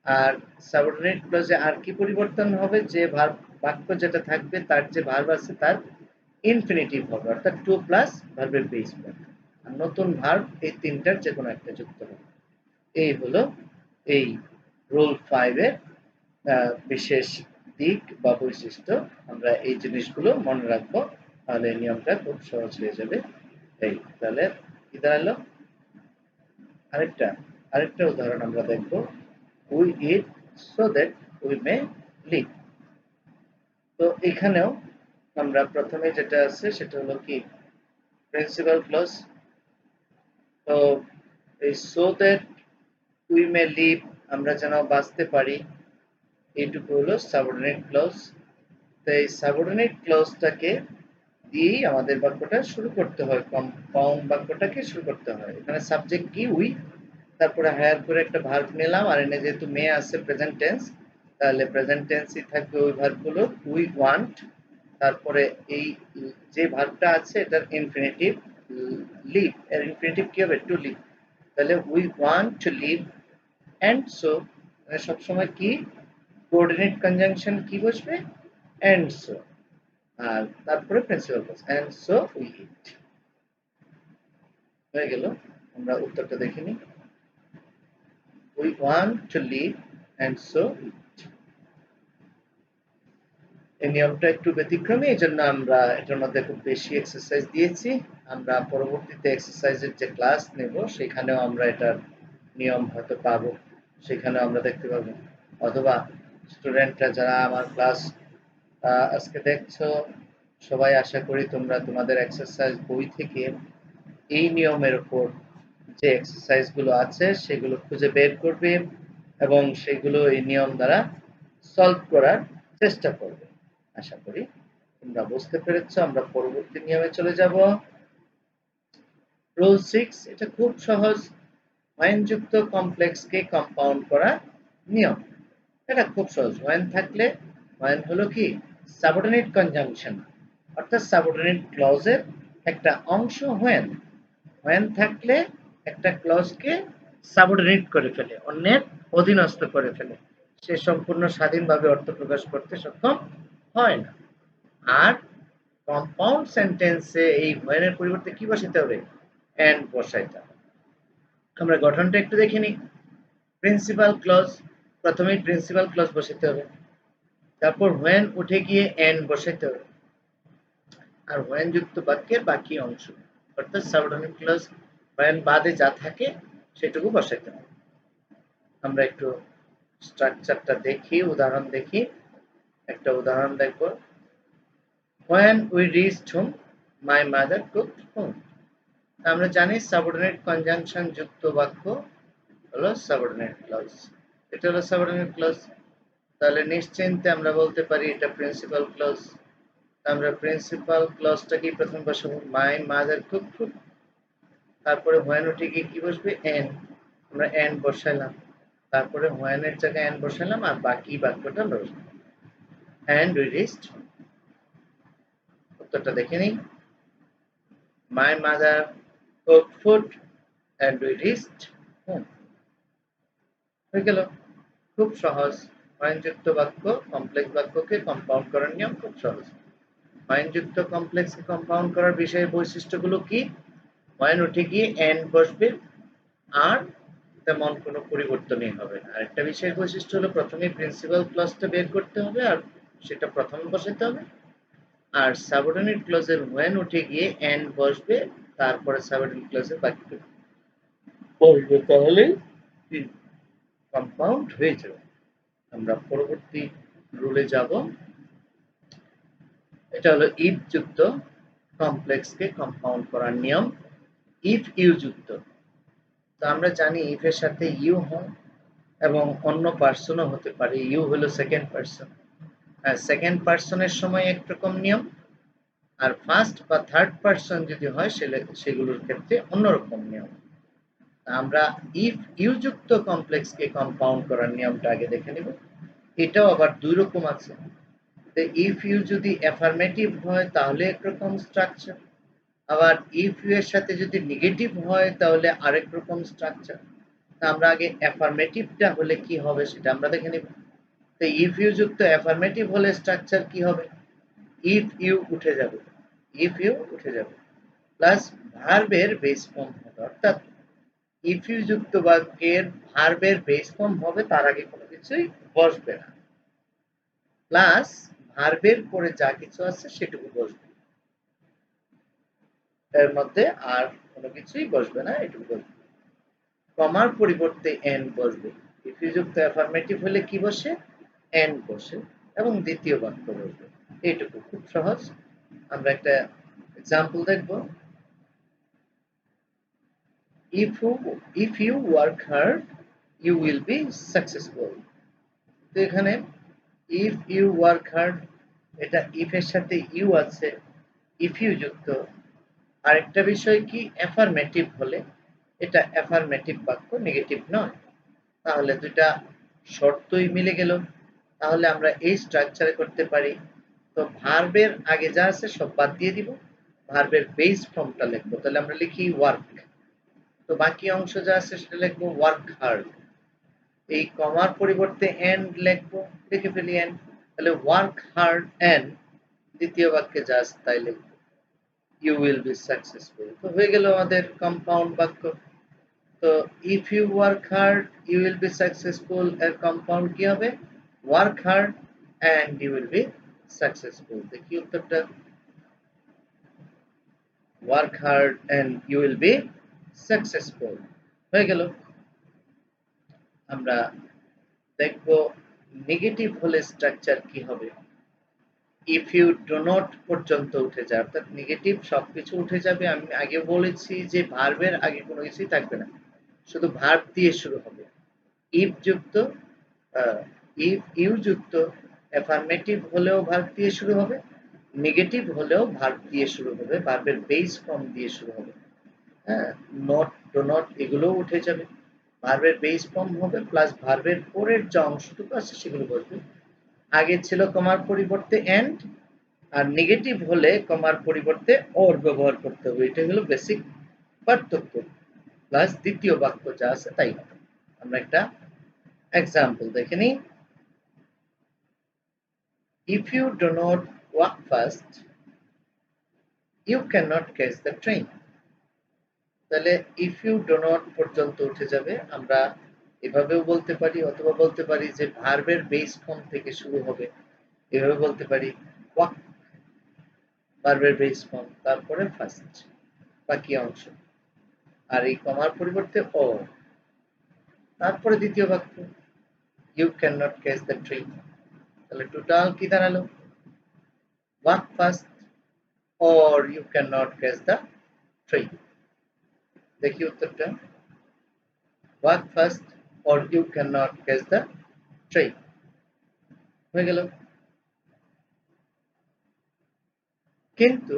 আর সাবঅর্ডিনেট ক্লজে আর কি পরিবর্তন হবে? যে ভার্ব বাক্য যেটা থাকবে তার যে ভার্ব আছে তার ইনফিনিটিভ হবে, অর্থাৎ টু প্লাস ভার্বের বেস ফর্ম। আর নতুন ভার্ব এই তিনটার যে কোনো একটা যুক্ত হবে। এই হলো এই রুল 5 এর বিশেষ দিক বা বৈশিষ্ট্য। আমরা এই জিনিসগুলো মনে রাখবো, তাহলে নিয়মটা খুব সহজ হয়ে যাবে। এই তাহলে কি দাঁড়ালো? আরেকটা আরেকটা উদাহরণ আমরা দেখব। We eat so that we may live. তো এখানেও আমরা প্রথমে যেটা আছে সেটা হলো কি? Principal clause. তো এই so that we may live, আমরা যেন বাঁচতে পারি, এইটুকু হলো সাবঅর্ডিনেট ক্লজ। তো এই সাবঅর্ডিনেট ক্লজটাকে দিয়েই আমাদের বাক্যটা শুরু করতে হয়, কম্পাউন্ড বাক্যটাকে শুরু করতে হয়। এখানে সাবজেক্ট কি? উই। তারপরে হায়ার করে একটা ভার্ব নিলাম, আর এনে যেহেতু মে আছে প্রেজেন্ট টেন্স, তাহলে প্রেজেন্ট টেন্সই থাকবে ওই ভার্বগুলো। উই ওয়ান্ট, তারপরে এই যে ভার্বটা আছে এটার ইনফিনিটিভ লিভ, এর ইনফিনিটিভ কি হবে? To live. তাহলে we want to live and so, সবসময় কি কোঅর্ডিনেট কনজাংশন কি বসবে? And so. আর তারপরে principal clause, and so we eat. হয়ে গেল। আমরা উত্তরটা দেখে নিই। We want to live and so eat. এই নিয়মটা একটু ব্যতিক্রমী, এই জন্য আমরা এটার মধ্যে খুব বেশি এক্সারসাইজ দিয়েছি। আমরা পরবর্তীতে এক্সারসাইজের যে ক্লাস নেব সেখানেও আমরা এটার নিয়ম হয়তো পাবো, সেখানেও আমরা দেখতে পাবো। অথবা স্টুডেন্টরা যারা আমার ক্লাস আজকে দেখছো, সবাই আশা করি তোমরা তোমাদের এক্সারসাইজ বই থেকে এই নিয়মের উপর যে এক্সারসাইজ গুলো আছে সেগুলো খুঁজে বের করবে এবং সেগুলো এই নিয়ম দ্বারা সলভ করার চেষ্টা করবে। আশা করি তোমরা বুঝতে পেরেছো। আমরা পরবর্তী নিয়মে চলে যাব। রুল 6, এটা খুব সহজ। when যুক্ত কমপ্লেক্সকে কম্পাউন্ড করা নিয়ম। এটা খুব সহজ। when থাকলে when হলো কি সাবঅর্ডিনেট কনজাংশন, অর্থাৎ সাবঅর্ডিনেট ক্লজের একটা অংশ when। when থাকলে একটা ক্লজকে সাবঅর্ডিনেট করে ফেলে, অন্যের অধীনস্থ করে ফেলে, সে সম্পূর্ণ স্বাধীনভাবে অর্থ প্রকাশ করতে সক্ষম হয় না। আর কম্পাউন্ড সেন্টেন্সে এই when এর পরিবর্তে কি বসাতে হবে? and বসাইতে হবে। আমরা গঠনটা একটু দেখে নিই। প্রিন্সিপাল ক্লজ, প্রথমেই প্রিন্সিপাল ক্লজ বসাতে হবে, তারপর when উঠে গিয়ে and বসাতে হবে, আর when যুক্ত বাক্যের বাকি অংশ অর্থাৎ সাবঅর্ডিনেট ক্লজ when বাদে যা থাকে সেটুকু বসাতে হবে। আমরা একটু স্ট্রাকচারটা দেখি, উদাহরণ দেখি। একটা উদাহরণ দেখব। when we reached home my mother cooked food। আমরা জানি সাবঅর্ডিনেট কনজাংশন যুক্ত বাক্য হলো সাবঅর্ডিনেট ক্লজ, এটা হলো সাবঅর্ডিনেট ক্লজ। তাহলে নিশ্চিন্তে আমরা বলতে পারি এটা প্রিন্সিপাল ক্লজ। আমরা প্রিন্সিপাল ক্লজটা কি প্রথম বসাবো? মাই মাদার কুক ফুড, তারপরে when উঠে গিয়ে কি বসবে? and। আমরা and বসাইলাম, তারপরে when এর জায়গায় and বসাইলাম, আর বাকি বাক্যটা বসবে and we reached home। উত্তরটা দেখে নিই। My mother cook food and we reached home। হয়ে গেল, খুব সহজ। when যুক্ত বাক্য কমপ্লেক্স বাক্যকে কম্পাউন্ড করার নিয়ম খুব সহজ। when যুক্ত কমপ্লেক্সকে কম্পাউন্ড করার বিষয় বৈশিষ্ট্যগুলো কি? when উঠে গিয়ে and বসবে, আর তেমন কোনো পরিবর্তনই হবে না। আরেকটা বিষয়ের বৈশিষ্ট্য হলো প্রথমে প্রিন্সিপাল ক্লজটা বের করতে হবে, আর সেটা প্রথমে বসাতে হবে। আর সাবঅর্ডিনেট ক্লজের when উঠে গিয়ে and বসবে, তারপরে সাবঅর্ডিনেট ক্লজের বাকি বসবে, তাহলে কম্পাউন্ড হয়ে যাবে। আমরা পরবর্তী রুলে যাব। এটা হলো ইফ যুক্ত কমপ্লেক্সকে কম্পাউন্ড করার নিয়ম। ইফ ইউ যুক্ত, তো আমরা জানি ইফ এর সাথে ইউ হয় এবং অন্য পার্সনও হতে পারে। ইউ হলো সেকেন্ড পার্সন, আর সেকেন্ড পার্সনের সময় একরকম নিয়ম, আর ফার্স্ট বা থার্ড পার্সন যদি হয় সেগুলোর ক্ষেত্রে অন্যরকম নিয়ম। আমরা ইফ ইউ যুক্ত কমপ্লেক্সকে কম্পাউন্ড করার নিয়মটা আগে দেখে নেব। এটাও আবার দুই রকম আছে। ইফ ইউ যদি অ্যাফার্মেটিভ হয় তাহলে একরকম স্ট্রাকচার, আবার ইফ ইউ এর সাথে যদি নেগেটিভ হয় তাহলে আরেক রকম স্ট্রাকচার। আমরা আগে অ্যাফার্মেটিভটা হলে কি হবে সেটা আমরা দেখে নেব। তো ইফ ইউ যুক্ত অ্যাফার্মেটিভ হলে স্ট্রাকচার কি হবে? ইফ ইউ উঠে যাবে, ইফ ইউ উঠে যাবে, প্লাস ভার্বের বেস ফর্ম হবে, অর্থাৎ ইফ ইউ যুক্ত বাক্যের ভার্বের বেস ফর্ম হবে, তার আগে কোনো কিছুই বসবে না, প্লাস ভার্বের পরে যা কিছু আছে সেটুকু বসবে, এর মধ্যে আর কোনো কিছুই বসবে না, এটুকু বসবে। কমার পরিবর্তে এন বসবে। ইফ ইউ যুক্ত অ্যাফার্মেটিভ হলে কি বসে? এন বসে, এবং দ্বিতীয় বাক্য বসবে। এইটুকু খুব সহজ। আমরা একটা এক্সাম্পল দেখব। if you work hard you will be successful। তো এখানে if you work hard, এটা if এর সাথে ইউ আছে, if you যুক্ত। আরেকটা বিষয় কি, অ্যাফার্মেটিভ হলে এটা অ্যাফার্মেটিভ বাক্য, নেগেটিভ নয়, তাহলে দুইটা শর্তই মিলে গেল। তাহলে আমরা এই স্ট্রাকচারে করতে পারি। তো ভার্বের আগে যা আছে সব বাদ দিয়ে দিব, ভার্বের বেস ফর্মটা লিখবো। তাহলে আমরা লিখি ওয়ার্ক, তো বাকি অংশ যা আছে সেটা লিখবো ওয়ার্ক হার্ড। এই কমার পরিবর্তে এন্ড লিখবো, লিখে ফেলি এন্ড। তাহলে ওয়ার্ক হার্ড এন্ড দ্বিতীয় বাক্যে যা আছে তাই লিখবো ইউ উইল বি সাকসেসফুল। তো হয়ে গেল আমাদের কম্পাউন্ড বাক্য। তো if you work hard you will be successful এর কম্পাউন্ড কি হবে? Work hard and you will be successful. দেখি উত্তরটা, work hard and you will be successful হয়ে গেল। আমরা দেখব নেগেটিভ হলে স্ট্রাকচার কি হবে। ইফ ইউ ডু নট পর্যন্ত উঠে যায়, অর্থাৎ নেগেটিভ সবকিছু উঠে যাবে। আমি আগে বলেছি যে ভার্বের আগে কোনো কিছুই থাকবে না, শুধু ভার্ব দিয়ে শুরু হবে। ইফ যুক্ত ইফ ইউ যুক্ত অ্যাফার্মেটিভ হলেও ভার্ব দিয়ে শুরু হবে, নেগেটিভ হলেও ভার্ব দিয়ে শুরু হবে, ভার্বের বেস ফর্ম দিয়ে শুরু হবে। হ্যাঁ, নট, ডু নট এগুলোও উঠে যাবে। ভার্বের বেস ফর্ম হবে প্লাস ভার্বের পরের যে অংশটুকু আছে সেগুলো বসবে। আগে ছিল কমার পরিবর্তে এন্ড, আর নেগেটিভ হলে কমার পরিবর্তে অর ব্যবহার করতে হবে। এটা হলো বেসিক পার্থক্য। প্লাস দ্বিতীয় বাক্য যা আছে তাই হবে। আমরা একটা এক্সাম্পল দেখে নিই। If you do not walk fast, you cannot catch the train. তাহলে if you do not পর্যন্ত উঠে যাবে। আমরা এভাবেও বলতে পারি, অথবা বলতে পারি যে ভার্বের বেস ফর্ম থেকে শুরু হবে। এভাবে বলতে পারি walk, ভার্বের বেস ফর্ম, তারপরে ফার্স্ট বাকি অংশ, আর এই কমার পরিবর্তে অ, তারপরে দ্বিতীয় বাক্য you can not catch the train. তাহলে টোটাল কি দাঁড়ালো? Walk fast or you can not catch the train. দেখি উত্তরটা, walk fast or you can not catch the train হয়ে গেল। কিন্তু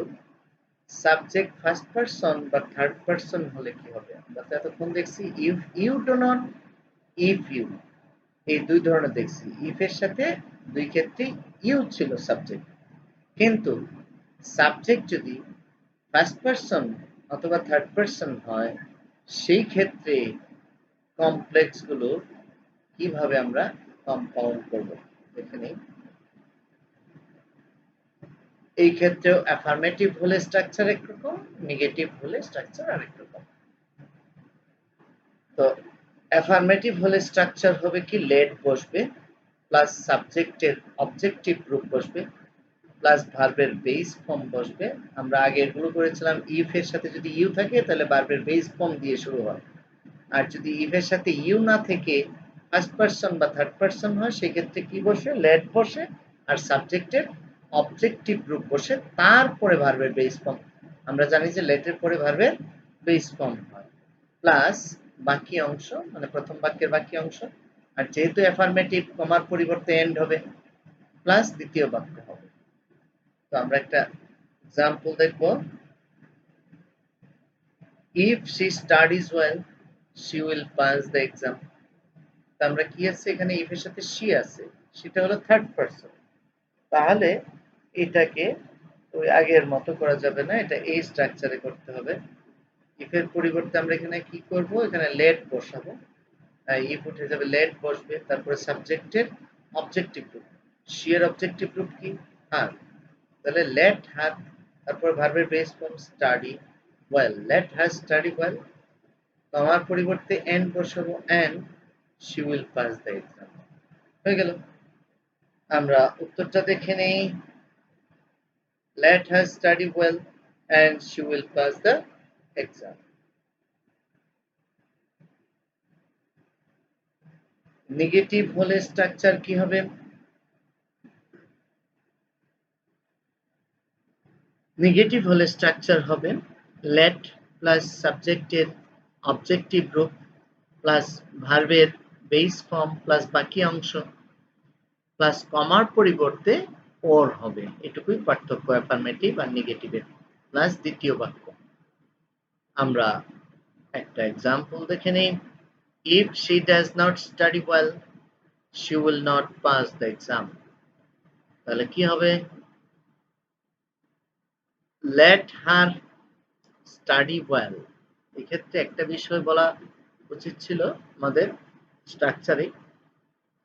সাবজেক্ট ফার্স্ট পারসন বা থার্ড পারসন হলে কি হবে? আমরা তো এতক্ষণ দেখছি if you do not, if you, এই দুই ধরনের দেখছি। ইফ এর সাথে দুই ক্ষেত্রে ইউ ছিল সাবজেক্ট। কিন্তু সাবজেক্ট যদি ফার্স্ট পারসন অথবা থার্ড পারসন হয়, সেই ক্ষেত্রে কমপ্লেক্স গুলো কিভাবে আমরা কম্পাউন্ড করব দেখে নিই। এই ক্ষেত্রেও অ্যাফার্মেটিভ হলে স্ট্রাকচার একরকম, নেগেটিভ হলে স্ট্রাকচার আরেক রকম। তো অ্যাফার্মেটিভ হলে স্ট্রাকচার হবে কি, লেট বসবে প্লাস সাবজেক্টের অবজেক্টিভ রূপ বসবে প্লাস ভার্বের বেস ফর্ম বসবে। আমরা আগে এগুলো করেছিলাম, ইফ এর সাথে যদি ইউ থাকে তাহলে ভার্বের বেস ফর্ম দিয়ে শুরু হয়, আর যদি ইফ এর সাথে ইউ না থেকে ফার্স্ট পারসন বা থার্ড পারসন হয় সেক্ষেত্রে কি বসে, লেট বসে, আর সাবজেক্টের অবজেক্টিভ রূপ বসে, তারপরে ভার্বের বেস ফর্ম। আমরা জানি যে লেটের পরে ভার্বের বেস ফর্ম হয়, প্লাস বাকি অংশ মানে প্রথম বাক্যের বাকি অংশ, আর যেহেতু অ্যাফার্মেটিভ কমার পরিবর্তে এন্ড হবে, প্লাস দ্বিতীয় বাক্য হবে। তো আমরা একটা এক্সাম্পল দেখব। If she studies well, she will pass the exam. আমরা কি আছে এখানে, ইফ এর সাথে she আছে, সেটা হলো থার্ড পারসন। তাহলে এটাকে ওই আগের মতো করা যাবে না, এটা এই স্ট্রাকচারে করতে হবে। ইফ এর পরিবর্তে আমরা এখানে কি করব, এখানে লেট বসাবো। ইফ উঠে যাবে, লেট বসবে, তারপরে সাবজেক্টের অবজেক্টিভ রূপ। she এর অবজেক্টিভ রূপ কি, হার। তাহলে লেট হার, তারপর ভার্বের base form study well, let her study well, কমার পরিবর্তে এন্ড বসাবো, and she will pass the exam হয়ে গেল। আমরা উত্তরটা দেখে নেই। let her study well and she will pass the exam। Negative হলে স্ট্রাকচার কি হবে? নেগেটিভ হলে স্ট্রাকচার হবে let প্লাস সাবজেক্টের অবজেক্টিভ রূপ প্লাস ভার্বের বেস ফর্ম প্লাস বাকি অংশ প্লাস কমার পরিবর্তে ওর হবে। এটুকুই পার্থক্য অ্যাফার্মেটিভ আর নেগেটিভের। প্লাস দ্বিতীয় বাক্য। আমরা একটা এক্সাম্পল দেখে নিই। If she does not study well, she will not pass the exam। তাহলে কি হবে? let her study well। এক্ষেত্রে একটা বিষয় বলা উচিত ছিল আমাদের স্ট্রাকচারে,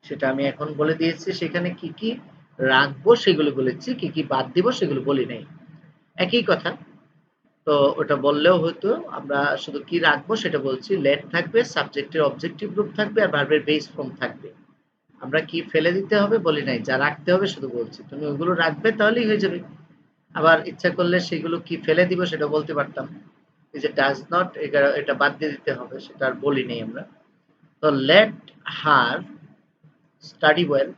সেটা আমি এখন বলে দিয়েছি। সেখানে কি কি রাখবো সেগুলো বলেছি, কি কি বাদ দিব সেগুলো বলি নাই। একই কথা, তো ওটা বললেও হতো। আমরা শুধু কি রাখবো সেটা বলছি। লেট থাকবে, সাবজেক্টের অবজেক্টিভ রূপ থাকবে, আর ভার্বের বেস ফর্ম থাকবে। আমরা কি ফেলে দিতে হবে বলি নাই, যা রাখতে হবে শুধু বলছি। তুমি ওগুলো রাখবে তাহলেই হয়ে যাবে। আবার ইচ্ছা করলে সেগুলো কি ফেলে দিব সেটা বলতে পারতাম। এই যে ডাজ নট, এটা বাদ দিয়ে দিতে হবে, সেটা আর বলি নাই আমরা। তো লেট হার স্টাডি ওয়েল,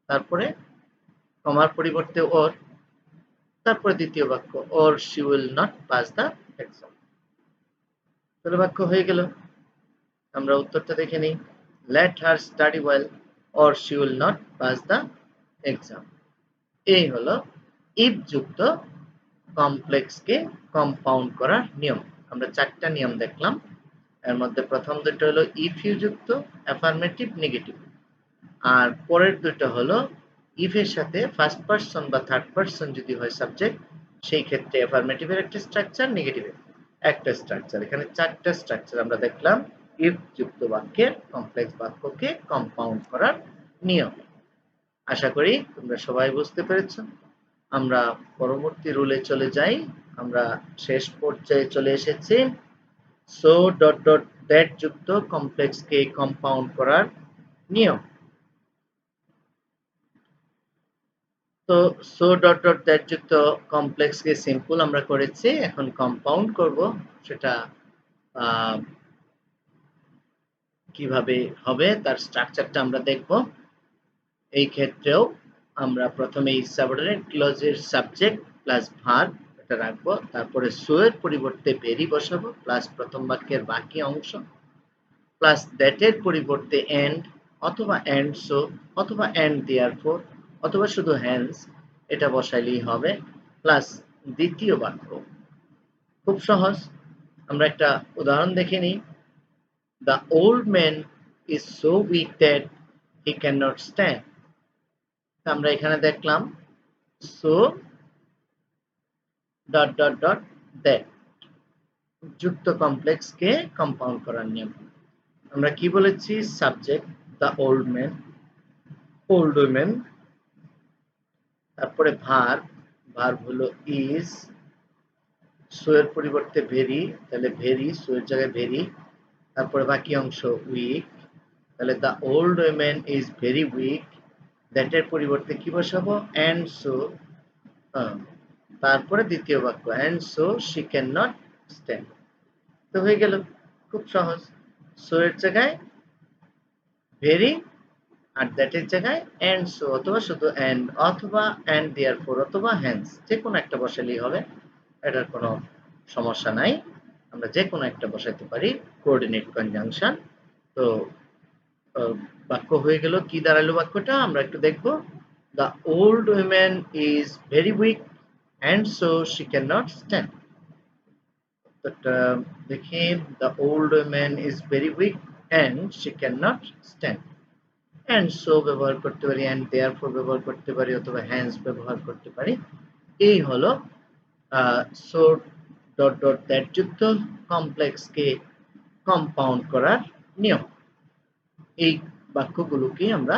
তারপরে কমার পরিবর্তে ওর, তারপরে দ্বিতীয় বাক্য or she will not pass the exam। তাহলে বাক্য হয়ে গেল। আমরা উত্তরটা দেখে নিই। let her study well or she will not pass the exam। এই হলো if যুক্ত কমপ্লেক্সকে কম্পাউন্ড করার নিয়ম। আমরা চারটা নিয়ম দেখলাম। এর মধ্যে প্রথম দুটো হলো ইফ ইউ যুক্ত অ্যাফার্মেটিভ নেগেটিভ, আর পরের দুটো হলো ইফ এর সাথে ফার্স্ট পারসন বা থার্ড পারসন যদি হয় সাবজেক্ট, সেই ক্ষেত্রে অ্যাফার্মেটিভের একটা স্ট্রাকচার, নেগেটিভের একটা স্ট্রাকচার। এখানে চারটা স্ট্রাকচার আমরা দেখলাম ইফ যুক্ত বাক্যের কমপ্লেক্স বাক্যকে কম্পাউন্ড করার নিয়ম। আশা করি তোমরা সবাই বুঝতে পেরেছ। আমরা পরবর্তী রুলে চলে যাই। আমরা শেষ পর্যায়ে চলে এসেছি। সো ডট ডট দ্যাট যুক্ত কমপ্লেক্সকে কম্পাউন্ড করার নিয়ম। তো সো ডট ডট দ্যাট যুক্ত কমপ্লেক্সকে সিম্পল আমরা করেছি, এখন কম্পাউন্ড করব, সেটা কিভাবে হবে তার স্ট্রাকচারটা আমরা দেখব। এই ক্ষেত্রেও আমরা প্রথমে সাবঅর্ডিনেট ক্লজের সাবজেক্ট প্লাস ভার্ব এটা রাখবো, তারপরে সো এর পরিবর্তে ভেরি বসাবো প্লাস প্রথম বাক্যের বাকি অংশ, প্লাস দ্যাট এর পরিবর্তে এন্ড অথবা এন্ড সো অথবা এন্ড দেয়ারফর অথবা শুধু হ্যান্স এটা বসাইলেই হবে, প্লাস দ্বিতীয় বাক্য। খুব সহজ, আমরা একটা উদাহরণ দেখে নিই। The old man is so weak that he cannot stand. আমরা এখানে দেখলাম so dot dot dot that যুক্ত কমপ্লেক্সকে কম্পাউন্ড করার নিয়ম। আমরা কি বলেছি? Subject the old man, old women, তারপরে ভার্ব, ভার্ব হলো ইজ, সো এর পরিবর্তে ভেরি, তাহলে ভেরি, সো এর জায়গায় ভেরি, তারপরে বাকি অংশ উইক, তাহলে the old women is very weak, that এর পরিবর্তে কি বসাবো? অ্যান্ড সো, তারপরে দ্বিতীয় বাক্য and so she can not stand. তো হয়ে গেল, খুব সহজ। সো এর জায়গায় ভেরি আর দ্যাট এর জায়গায় অ্যান্ড সো অথবা শুধু অ্যান্ড অথবা অ্যান্ড দেয়ারফর অথবা হ্যান্স, যে কোনো একটা বসালেই হবে, এটার কোনো সমস্যা নাই, আমরা যে কোনো একটা বসাইতে পারি কোঅর্ডিনেট কনজাংশন। তো বাক্য হয়ে গেল, কি দাঁড়ালো বাক্যটা আমরা একটু দেখব। The old women is very weak and so she cannot stand. But দেখি, the old woman is very weak and she cannot stand. And so ব্যবহার করতে পারি, and therefore ব্যবহার করতে পারি, অথবা hence ব্যবহার করতে পারি। এই হলো so ডট ডট দ্যাট যুক্ত কমপ্লেক্সকে কম্পাউন্ড করার নিয়ম। এই বাক্যগুলোকে আমরা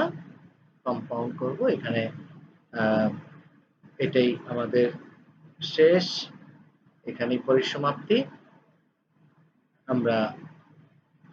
কম্পাউন্ড করব। এখানে এটাই আমাদের শেষ, এখানেই পরিসমাপ্তি। আমরা